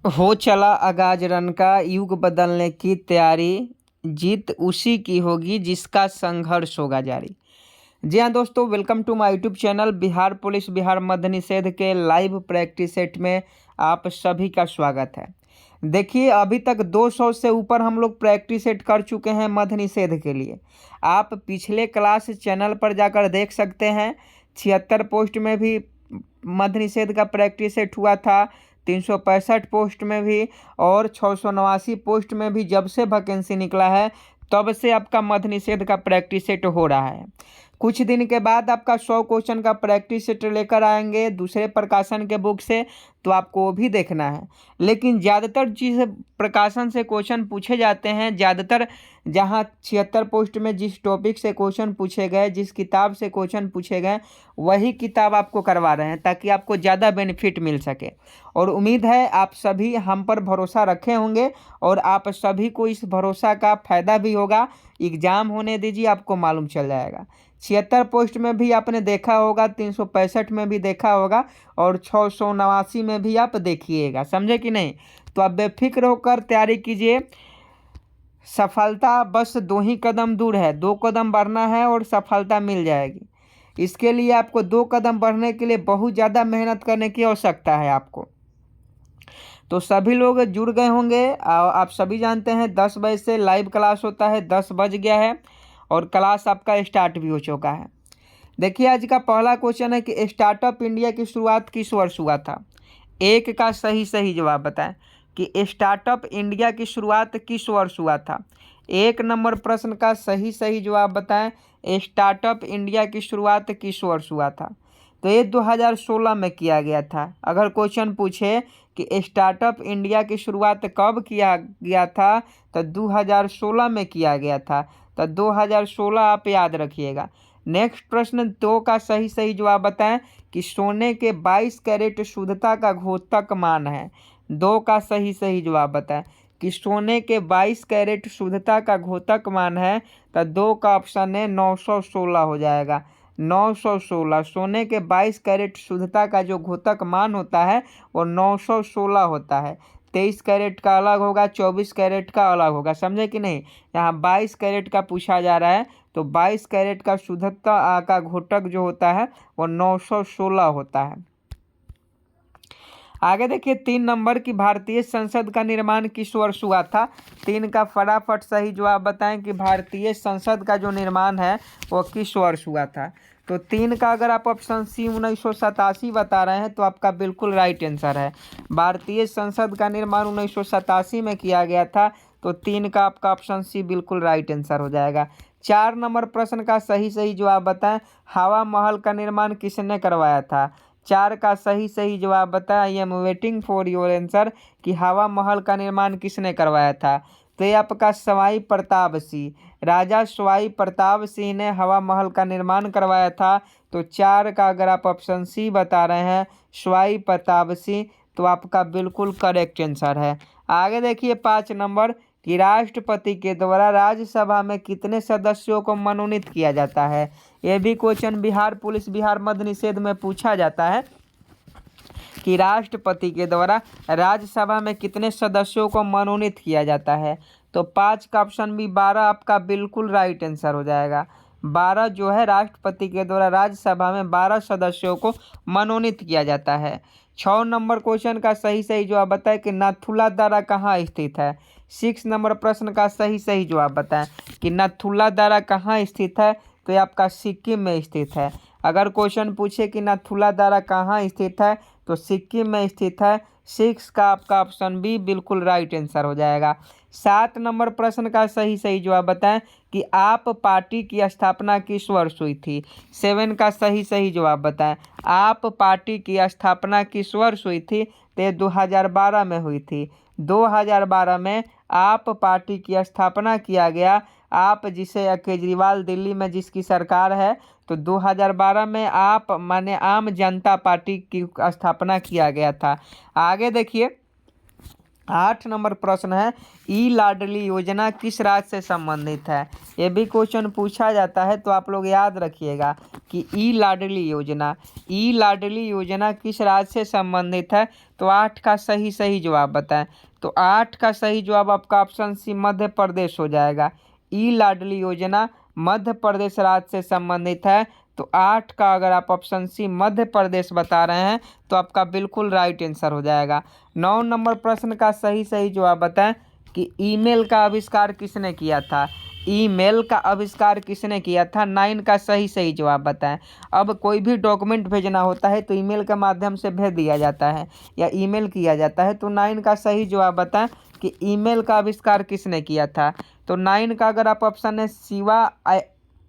हो चला आगाज रन का, युग बदलने की तैयारी, जीत उसी की होगी जिसका संघर्ष होगा जारी। जी हाँ दोस्तों, welcome to my YouTube channel Bihar police Bihar मद्य निषेध के लाइव प्रैक्टिस सेट में आप सभी का स्वागत है। देखिए, अभी तक 200 से ऊपर हम लोग प्रैक्टिस सेट कर चुके हैं मद्य निषेध के लिए। आप पिछले क्लास चैनल पर जाकर देख सकते हैं। 76 पोस्ट में भी मद्य निषेध का प्रैक्टिस सेट हुआ था, 365 पोस्ट में भी, और 689 पोस्ट में भी। जब से वैकेंसी निकला है तब से आपका मद्य निषेध का प्रैक्टिस सेट हो रहा है। कुछ दिन के बाद आपका 100 क्वेश्चन का प्रैक्टिस सेट लेकर आएंगे दूसरे प्रकाशन के बुक से, तो आपको वो भी देखना है। लेकिन ज़्यादातर जिस प्रकाशन से क्वेश्चन पूछे जाते हैं, ज़्यादातर जहाँ 76 पोस्ट में जिस टॉपिक से क्वेश्चन पूछे गए, जिस किताब से क्वेश्चन पूछे गए, वही किताब आपको करवा रहे हैं ताकि आपको ज़्यादा बेनिफिट मिल सके। और उम्मीद है आप सभी हम पर भरोसा रखे होंगे और आप सभी को इस भरोसा का फ़ायदा भी होगा। एग्ज़ाम होने दीजिए, आपको मालूम चल जाएगा। 76 पोस्ट में भी आपने देखा होगा, 365 में भी देखा होगा, और 689 में भी आप देखिएगा। समझे कि नहीं? तो आप बेफिक्र होकर तैयारी कीजिए। सफलता बस 2 ही कदम दूर है, 2 कदम बढ़ना है और सफलता मिल जाएगी। इसके लिए आपको 2 कदम बढ़ने के लिए बहुत ज़्यादा मेहनत करने की आवश्यकता है आपको। तो सभी लोग जुड़ गए होंगे। आप सभी जानते हैं 10 बजे से लाइव क्लास होता है। 10 बज गया है और क्लास आपका स्टार्ट भी हो चुका है। देखिए, आज का पहला क्वेश्चन है कि स्टार्टअप इंडिया की शुरुआत किस वर्ष हुआ था? एक का सही सही जवाब बताएं कि स्टार्टअप इंडिया की शुरुआत किस वर्ष हुआ था। 1 नंबर प्रश्न का सही सही जवाब बताएं, स्टार्टअप इंडिया की शुरुआत किस वर्ष हुआ था। तो ये 2016 में किया गया था। अगर क्वेश्चन पूछे कि स्टार्टअप इंडिया की शुरुआत कब किया गया था, तो 2016 में किया गया था। तो 2016 आप याद रखिएगा। नेक्स्ट प्रश्न 2 का सही सही जवाब बताएं कि सोने के 22 कैरेट शुद्धता का घोतक मान है। 2 का सही सही जवाब बताएं कि सोने के 22 कैरेट शुद्धता का घोतक मान है। तो 2 का ऑप्शन है 916 हो जाएगा। 916 सोने के 22 कैरेट शुद्धता का जो घोतक मान होता है वो 916 होता है। 23 कैरेट का अलग होगा, 24 कैरेट का अलग होगा। समझे कि नहीं? यहाँ 22 कैरेट का पूछा जा रहा है, तो 22 कैरेट का शुद्धता का घोतक जो होता है वो 916 होता है। आगे देखिए, 3 नंबर की भारतीय संसद का निर्माण किस वर्ष हुआ था? 3 का फटाफट सही जवाब बताएं कि भारतीय संसद का जो निर्माण है वो किस वर्ष हुआ था। तो 3 का अगर आप ऑप्शन सी 1987 बता रहे हैं तो आपका बिल्कुल राइट आंसर है। भारतीय संसद का निर्माण 1987 में किया गया था। तो 3 का आपका ऑप्शन सी बिल्कुल राइट आंसर हो जाएगा। 4 नंबर प्रश्न का सही सही जवाब बताएं, हवा महल का निर्माण किसने करवाया था। 4 का सही सही जवाब बताएं, I am waiting for your answer, कि हवा महल का निर्माण किसने करवाया था। तो ये आपका सवाई प्रताप सिंह, राजा सवाई प्रताप सिंह ने हवा महल का निर्माण करवाया था। तो 4 का अगर आप ऑप्शन सी बता रहे हैं, सवाई प्रताप सिंह, तो आपका बिल्कुल करेक्ट आंसर है। आगे देखिए, 5 नंबर कि राष्ट्रपति के द्वारा राज्यसभा में कितने सदस्यों को मनोनीत किया जाता है। यह भी क्वेश्चन बिहार पुलिस बिहार मद्य निषेध में पूछा जाता है कि राष्ट्रपति के द्वारा राज्यसभा में कितने सदस्यों को मनोनीत किया जाता है। तो 5 का ऑप्शन भी 12 आपका बिल्कुल राइट आंसर हो जाएगा। 12 जो है, राष्ट्रपति के द्वारा राज्यसभा में 12 सदस्यों को मनोनीत किया जाता है। 6 नंबर क्वेश्चन का सही सही जवाब बताएं कि नाथुला दर्रा कहाँ स्थित है। 6 नंबर प्रश्न का सही सही जवाब बताएं कि नाथुला दर्रा कहाँ स्थित है। तो ये आपका सिक्किम में स्थित है। अगर क्वेश्चन पूछे कि नाथुला दर्रा कहाँ स्थित है, तो सिक्किम में स्थित है। 6 का आपका ऑप्शन बी बिल्कुल राइट आंसर हो जाएगा। 7 नंबर प्रश्न का सही सही जवाब बताएं कि आप पार्टी की स्थापना किस वर्ष हुई थी। 7 का सही सही जवाब बताएं, आप पार्टी की स्थापना किस वर्ष हुई थी। तो 2012 में हुई थी। 2012 में आप पार्टी की स्थापना किया गया। आप जिसे केजरीवाल दिल्ली में जिसकी सरकार है, तो 2012 में आप माने आम जनता पार्टी की स्थापना किया गया था। आगे देखिए, 8 नंबर प्रश्न है, ई लाडली योजना किस राज्य से संबंधित है। ये भी क्वेश्चन पूछा जाता है, तो आप लोग याद रखिएगा कि ई लाडली योजना किस राज्य से संबंधित है। तो 8 का सही जवाब बताएं। तो 8 का सही जवाब आपका ऑप्शन सी मध्य प्रदेश हो जाएगा। ई लाडली योजना मध्य प्रदेश राज्य से संबंधित है। तो 8 का अगर आप ऑप्शन सी मध्य प्रदेश बता रहे हैं तो आपका बिल्कुल राइट आंसर हो जाएगा। 9 नंबर प्रश्न का सही जवाब बताएं कि ईमेल का आविष्कार किसने किया था। ईमेल का आविष्कार किसने किया था। 9 का सही जवाब बताएं। अब कोई भी डॉक्यूमेंट भेजना होता है तो ईमेल के माध्यम से भेज दिया जाता है या ईमेल किया जाता है। तो 9 का सही जवाब बताएं कि ईमेल का आविष्कार किसने किया था। तो 9 का अगर आप ऑप्शन है शिवा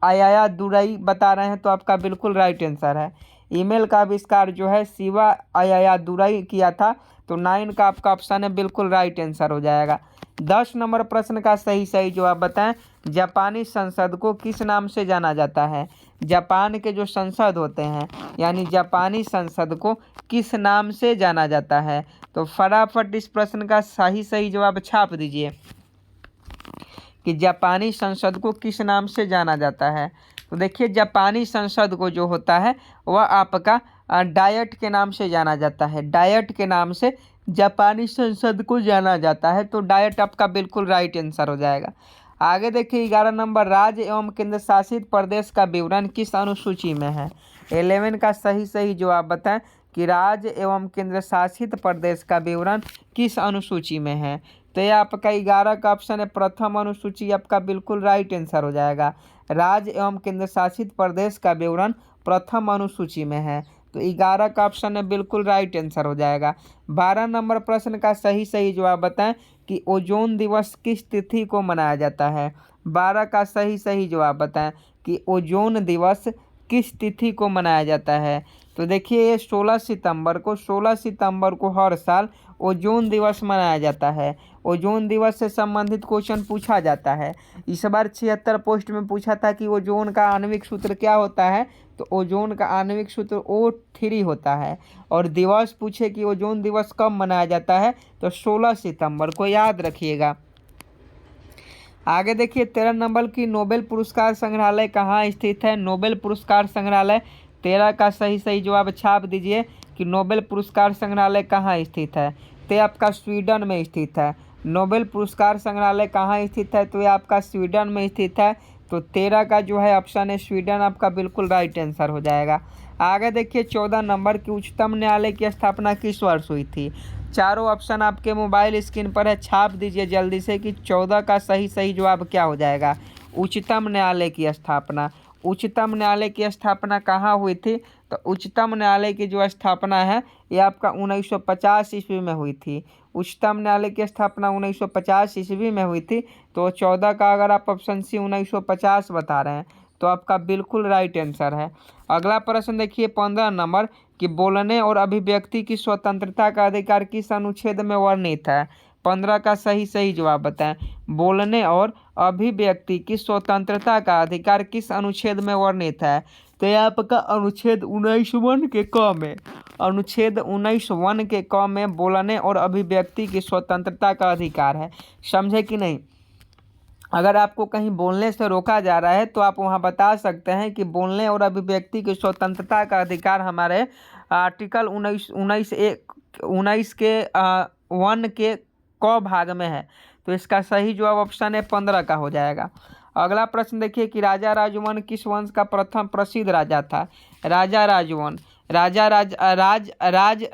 आया दुरई बता रहे हैं तो आपका बिल्कुल राइट आंसर है। ईमेल का आविष्कार जो है शिवा आया दुरई किया था। तो 9 का आपका ऑप्शन है बिल्कुल राइट आंसर हो जाएगा। 10 नंबर प्रश्न का सही जवाब बताएं। जापानी संसद को किस नाम से जाना जाता है। जापान के जो संसद होते हैं यानी जापानी संसद को किस नाम से जाना जाता है। तो फटाफट इस प्रश्न का सही जवाब छाप दीजिए कि जापानी संसद को किस नाम से जाना जाता है। तो देखिए जापानी संसद को जो होता है वह आपका डायट के नाम से जाना जाता है। डायट के नाम से जापानी संसद को जाना जाता है। तो डायट आपका बिल्कुल राइट आंसर हो जाएगा। आगे देखिए 11 नंबर, राज्य एवं केंद्र शासित प्रदेश का विवरण किस अनुसूची में है। 11 का सही जवाब बताएं कि राज्य एवं केंद्र शासित प्रदेश का विवरण किस अनुसूची में है। तो ये आपका 11 का ऑप्शन है प्रथम अनुसूची, आपका बिल्कुल राइट आंसर हो जाएगा। राज्य एवं केंद्र शासित प्रदेश का विवरण प्रथम अनुसूची में है। तो 11 का ऑप्शन है बिल्कुल राइट आंसर हो जाएगा। 12 नंबर प्रश्न का सही जवाब बताएं कि ओजोन दिवस किस तिथि को मनाया जाता है। 12 का सही जवाब बताएं कि ओजोन दिवस किस तिथि को मनाया जाता है। तो देखिए ये 16 सितंबर को हर साल ओजोन दिवस मनाया जाता है। ओजोन दिवस से संबंधित क्वेश्चन पूछा जाता है। इस बार 76 पोस्ट में पूछा था कि ओजोन का आणविक सूत्र क्या होता है। तो ओजोन का आणविक सूत्र O3 होता है। और दिवस पूछे कि ओजोन दिवस कब मनाया जाता है तो 16 सितंबर को, याद रखिएगा। आगे देखिए 13 नंबर की नोबेल पुरस्कार संग्रहालय कहाँ स्थित है। नोबेल पुरस्कार संग्रहालय 13 का सही जवाब छाप दीजिए कि नोबेल पुरस्कार संग्रहालय कहाँ स्थित है। तो आपका स्वीडन में स्थित है। नोबेल पुरस्कार संग्रहालय कहाँ स्थित है। तो ये आपका स्वीडन में स्थित है। तो 13 का जो है ऑप्शन है स्वीडन, आपका बिल्कुल राइट आंसर हो जाएगा। आगे देखिए 14 नंबर की उच्चतम न्यायालय की स्थापना किस वर्ष हुई थी। चारों ऑप्शन आपके मोबाइल स्क्रीन पर है, छाप दीजिए जल्दी से कि 14 का सही जवाब क्या हो जाएगा। उच्चतम न्यायालय की स्थापना, उच्चतम न्यायालय की स्थापना कहाँ हुई थी। तो उच्चतम न्यायालय की जो स्थापना है ये आपका 1950 ईस्वी में हुई थी। उच्चतम न्यायालय की स्थापना 1950 ईस्वी में हुई थी। तो 14 का अगर आप ऑप्शन सी 1950 बता रहे हैं तो आपका बिल्कुल राइट आंसर है। अगला प्रश्न देखिए 15 नंबर कि बोलने और अभिव्यक्ति की स्वतंत्रता का अधिकार किस अनुच्छेद में वर्णित है। 15 का सही जवाब बताएं। बोलने और अभिव्यक्ति की स्वतंत्रता का अधिकार किस अनुच्छेद में वर्णित है। तो यह आपका अनुच्छेद 19 के क में, अनुच्छेद 19 के क में बोलने और अभिव्यक्ति की स्वतंत्रता का अधिकार है। समझे कि नहीं। अगर आपको कहीं बोलने से रोका जा रहा है तो आप वहां बता सकते हैं कि बोलने और अभिव्यक्ति की स्वतंत्रता का अधिकार हमारे आर्टिकल 19 के 1 के क भाग में है। तो इसका सही जवाब ऑप्शन है 15 का हो जाएगा। अगला प्रश्न देखिए कि राजा राजवन किस वंश का प्रथम प्रसिद्ध राजा था। राजा राजवन,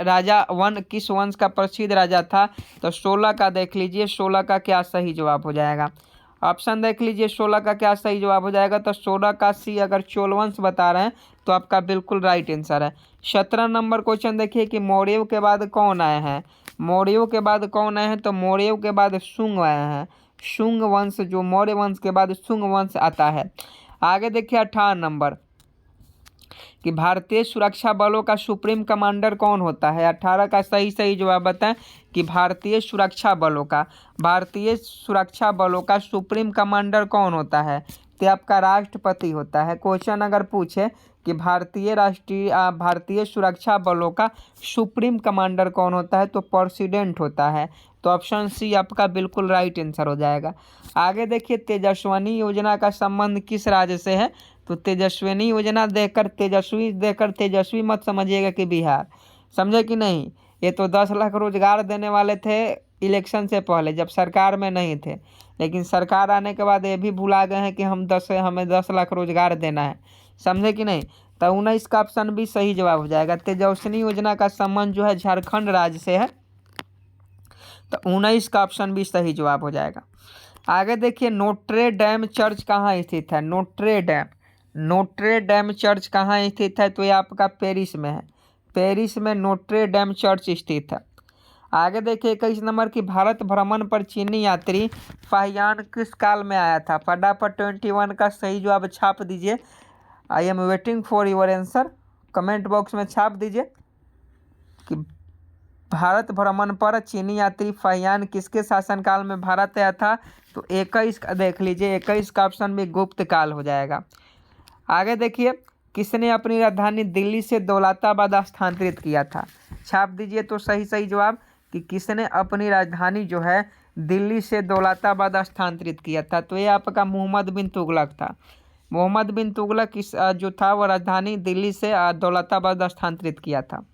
राजा वन किस वंश का प्रसिद्ध राजा था। तो 16 का देख लीजिए, 16 का क्या सही जवाब हो जाएगा। ऑप्शन देख लीजिए 16 का क्या सही जवाब हो जाएगा। तो 16 का सी, अगर चोल वंश बता रहे हैं तो आपका बिल्कुल राइट आंसर है। 17 नंबर क्वेश्चन देखिए कि मौर्यों के बाद कौन आए हैं। मौर्यों के बाद कौन आए हैं। तो मौर्यों के बाद शुंग आए हैं। शुंग वंश, जो मौर्य वंश के बाद शुंग वंश आता है। आगे देखिए 18 नंबर कि भारतीय सुरक्षा बलों का सुप्रीम कमांडर कौन होता है। 18 का सही जवाब बताएं कि भारतीय सुरक्षा बलों का सुप्रीम कमांडर कौन होता है। तो आपका राष्ट्रपति होता है। क्वेश्चन अगर पूछे कि भारतीय सुरक्षा बलों का सुप्रीम कमांडर कौन होता है, तो प्रेसिडेंट होता है। तो ऑप्शन सी आपका बिल्कुल राइट आंसर हो जाएगा। आगे देखिए, तेजस्विनी योजना का संबंध किस राज्य से है, तो तेजस्विनी योजना देकर तेजस्वी मत समझिएगा कि बिहार, समझे कि नहीं। ये तो 10 लाख रोजगार देने वाले थे इलेक्शन से पहले, जब सरकार में नहीं थे, लेकिन सरकार आने के बाद ये भी भुला गए हैं कि हमें 10 लाख रोजगार देना है, समझे कि नहीं। तो 19 का ऑप्शन भी सही जवाब हो जाएगा। तेजस्विनी योजना का संबंध जो है झारखंड राज्य से है, तो 19 का ऑप्शन भी सही जवाब हो जाएगा। आगे देखिए, नोट्रे डेम चर्च कहाँ स्थित है। नोट्रे डेम चर्च कहाँ स्थित है, तो ये आपका पेरिस में है। पेरिस में नोट्रे डेम चर्च स्थित है। आगे देखिए, 21 नंबर की, भारत भ्रमण पर चीनी यात्री फाहियान किस काल में आया था। फटाफट 21 का सही जवाब छाप दीजिए। I am waiting for your answer. Comment box में छाप दीजिए कि भारत भ्रमण पर चीनी यात्री फाहियान किसके शासनकाल में भारत आया था। तो 21 का देख लीजिए, 21 का ऑप्शन भी गुप्त काल हो जाएगा। आगे देखिए, किसने अपनी राजधानी दिल्ली से दौलताबाद स्थानांतरित किया था। छाप दीजिए तो सही जवाब कि किसने अपनी राजधानी जो है दिल्ली से दौलताबाद स्थानांतरित किया था। तो ये आपका मोहम्मद बिन तुगलक था। मोहम्मद बिन तुगलक जो था वो राजधानी दिल्ली से दौलताबाद स्थानांतरित किया था।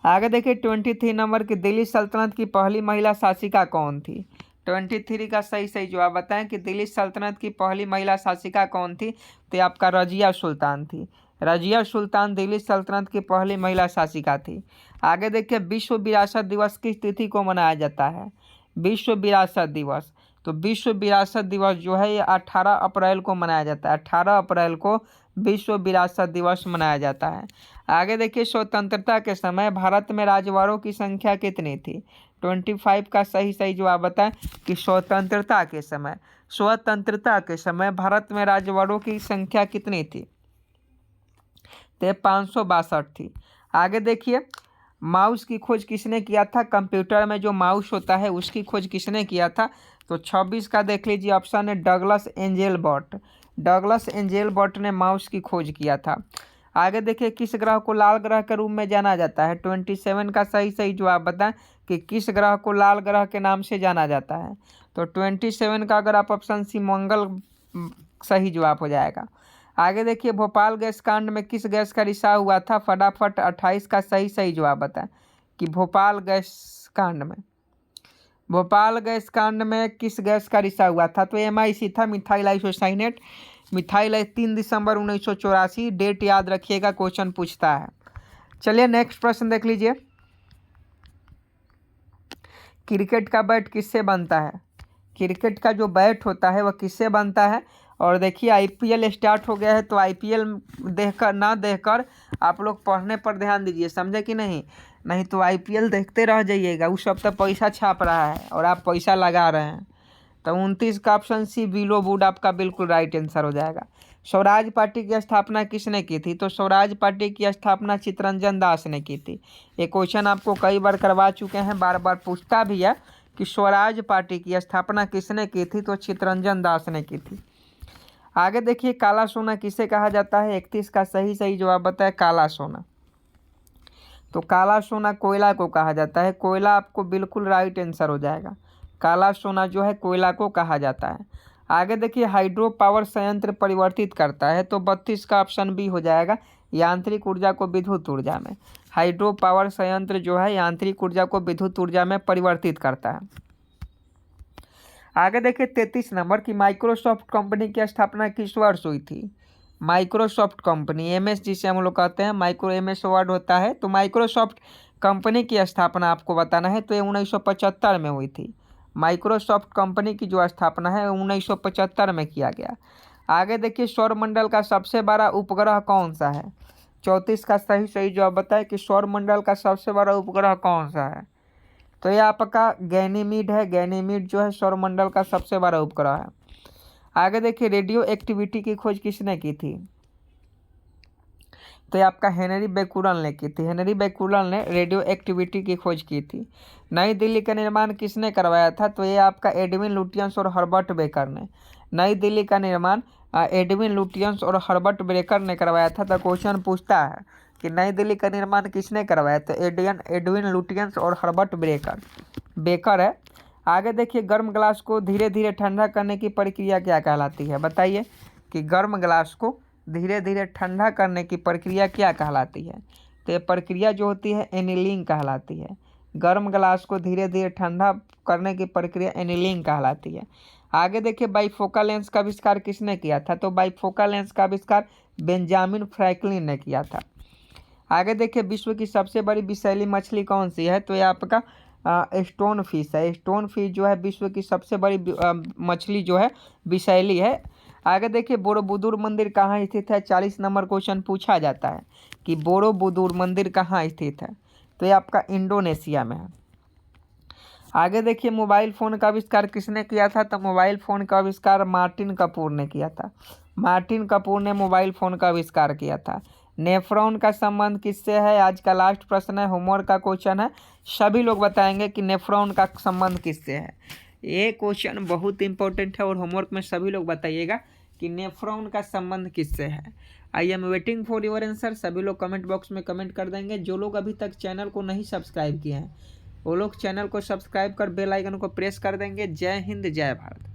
आगे देखिए, 23 नंबर की, दिल्ली सल्तनत की पहली महिला शासिका कौन थी। 23 का सही जवाब बताएं कि दिल्ली सल्तनत की पहली महिला शासिका कौन थी। तो आपका रजिया सुल्तान थी। रजिया सुल्तान दिल्ली सल्तनत की पहली महिला शासिका थी। आगे देखिए, विश्व विरासत दिवस किस तिथि को मनाया जाता है। विश्व विरासत दिवस, तो विश्व विरासत दिवस जो है ये 18 अप्रैल को मनाया जाता है। 18 अप्रैल को विश्व विरासत दिवस मनाया जाता है। आगे देखिए, स्वतंत्रता के समय भारत में राजवाड़ों की संख्या कितनी थी। 25 का सही जवाब बताएं कि स्वतंत्रता के समय भारत में राजवाड़ों की संख्या कितनी थी। तो 562 थी। आगे देखिए, माउस की खोज किसने किया था। कंप्यूटर में जो माउस होता है उसकी खोज किसने किया था। तो 26 का देख लीजिए, ऑप्शन है डगलस एंजेलबर्ट। डगलस एंजेलबर्ट ने माउस की खोज किया था। आगे देखिए, किस ग्रह को लाल ग्रह के रूप में जाना जाता है। 27 का सही जवाब बताएं कि किस ग्रह को लाल ग्रह के नाम से जाना जाता है। तो 27 का अगर आप ऑप्शन सी मंगल सही जवाब हो जाएगा। आगे देखिए, भोपाल गैस कांड में किस गैस का रिसाव हुआ था। फटाफट 28 का सही जवाब बताएं कि भोपाल गैस कांड में किस गैस का रिसाव हुआ था। तो MIC था, मिथाइल आइसोसाइनेट। मिथाइल 3 दिसंबर 1984, डेट याद रखिएगा, क्वेश्चन पूछता है। चलिए नेक्स्ट प्रश्न देख लीजिए। क्रिकेट का बैट किससे बनता है। क्रिकेट का जो बैट होता है वह किससे बनता है। और देखिए, IPL स्टार्ट हो गया है, तो IPL देखकर आप लोग पढ़ने पर ध्यान दीजिए, समझे कि नहीं तो IPL देखते रह जाइएगा। उस सब तो पैसा छाप रहा है और आप पैसा लगा रहे हैं। तो 29 का ऑप्शन सी विलो वुड आपका बिल्कुल राइट आंसर हो जाएगा। स्वराज पार्टी की स्थापना किसने की थी। तो स्वराज पार्टी की स्थापना चित्तरंजन दास ने की थी। ये क्वेश्चन आपको कई बार करवा चुके हैं, बार बार पूछता भी है कि स्वराज पार्टी की स्थापना किसने की थी। तो चित्तरंजन दास ने की थी। आगे देखिए, काला सोना किसे कहा जाता है। 31 का सही जवाब बताए काला सोना। तो काला सोना कोयला को कहा जाता है। कोयला आपको बिल्कुल राइट आंसर हो जाएगा। काला सोना जो है कोयला को कहा जाता है। आगे देखिए, हाइड्रो पावर संयंत्र परिवर्तित करता है। तो 32 का ऑप्शन बी हो जाएगा, यांत्रिक ऊर्जा को विद्युत ऊर्जा में। हाइड्रो पावर संयंत्र जो है यांत्रिक ऊर्जा को विद्युत ऊर्जा में परिवर्तित करता है। आगे देखिए, 33 नंबर की, माइक्रोसॉफ्ट कंपनी की स्थापना किस वर्ष हुई थी। माइक्रोसॉफ्ट कंपनी, MS जिसे हम लोग कहते हैं, MS वर्ड होता है। तो माइक्रोसॉफ्ट कंपनी की स्थापना आपको बताना है, तो ये 1975 में हुई थी। माइक्रोसॉफ्ट कंपनी की जो स्थापना है 1975 में किया गया। आगे देखिए, सौरमंडल का सबसे बड़ा उपग्रह कौन सा है। 34 का सही जवाब बताए कि सौरमंडल का सबसे बड़ा उपग्रह कौन सा है। तो ये आपका गैनीमीड है। गैनीमीड जो है सौरमंडल का सबसे बड़ा उपग्रह है। आगे देखिए, रेडियो एक्टिविटी की खोज किसने की थी। तो ये आपका हेनरी बेकुरल ने की थी। हेनरी बेकुरल ने रेडियो एक्टिविटी की खोज की थी। नई दिल्ली का निर्माण किसने करवाया था। तो ये आपका एडविन लुटियंस और हर्बर्ट बेकर ने। नई दिल्ली का निर्माण एडविन लुटियंस और हर्बर्ट ब्रेकर ने करवाया था। तो क्वेश्चन पूछता है कि नई दिल्ली का निर्माण किसने करवाया, तो एडविन लुटियंस और हर्बर्ट बेकर है। आगे देखिए, गर्म ग्लास को धीरे धीरे ठंडा करने की प्रक्रिया क्या कहलाती है, बताइए कि गर्म ग्लास को धीरे धीरे ठंडा करने की प्रक्रिया क्या कहलाती है। तो ये प्रक्रिया जो होती है एनीलिंग कहलाती है। गर्म ग्लास को धीरे धीरे ठंडा करने की प्रक्रिया एनीलिंग कहलाती है। आगे देखिए, बाइफोकल लेंस का आविष्कार किसने किया था, तो बाइफोकल लेंस का आविष्कार बेंजामिन फ्रैंकलिन ने किया था। आगे देखिए, विश्व की सबसे बड़ी विषैली मछली कौन सी है, तो ये आपका स्टोन फिश है। स्टोन फिश जो है विश्व की सबसे बड़ी मछली जो है विषैली है। आगे देखिए, बोरोबुदुर मंदिर कहाँ स्थित है, 40 नंबर क्वेश्चन पूछा जाता है कि बोरोबुदुर मंदिर कहाँ स्थित है, तो ये आपका इंडोनेशिया में है। आगे देखिए, मोबाइल फ़ोन का आविष्कार किसने किया था, तो मोबाइल फ़ोन का आविष्कार मार्टिन कपूर ने किया था। मार्टिन कपूर ने मोबाइल फ़ोन का आविष्कार किया था। नेफ्रॉन का संबंध किससे है, आज का लास्ट प्रश्न है, होमवर्क का क्वेश्चन है। सभी लोग बताएंगे कि नेफ्रॉन का संबंध किससे है। ये क्वेश्चन बहुत इंपॉर्टेंट है और होमवर्क में सभी लोग बताइएगा कि नेफ्रॉन का संबंध किससे है। I am waiting for your answer. सभी लोग कमेंट बॉक्स में कमेंट कर देंगे। जो लोग अभी तक चैनल को नहीं सब्सक्राइब किए हैं वो लोग चैनल को सब्सक्राइब कर बेल आइकन को प्रेस कर देंगे। जय हिंद, जय भारत।